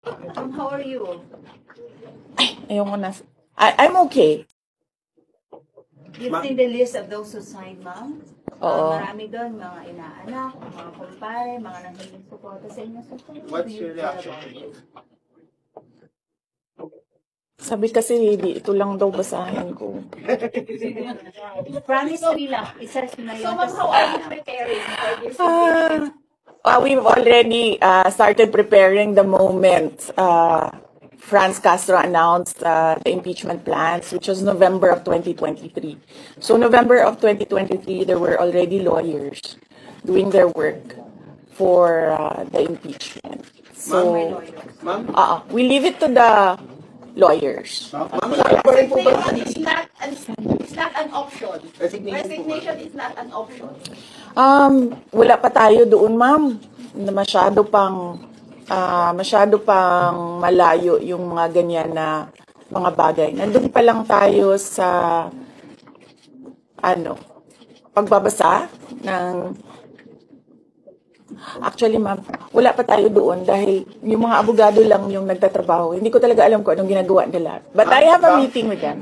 How are you? Ayoko na. I'm okay. You've seen the list of those who signed, ma'am? Oo. Marami doon, mga inaanak, mga kumpare, mga nanghiling suporta sa inyo. What's your reaction to it? Sabi kasi, ito lang daw basahin ko. Promise me lang, isa na yun. So, ma'am, how are you preparing for this? We've already started preparing the moment Franz Castro announced the impeachment plans, which was November of 2023. So November of 2023, there were already lawyers doing their work for the impeachment. So, we leave it to the lawyers. Resignation is not an option. Resignation is not an option. Wala pa tayo doon, ma'am. Masyado pang malayo yung mga ganyan na mga bagay. Nandun pa lang tayo sa pagbabasa ng actually, ma'am, wala pa tayo doon dahil yung mga abogado lang yung nagtatrabaho. Hindi ko talaga alam kung anong ginagawa nila. But I have a meeting with them.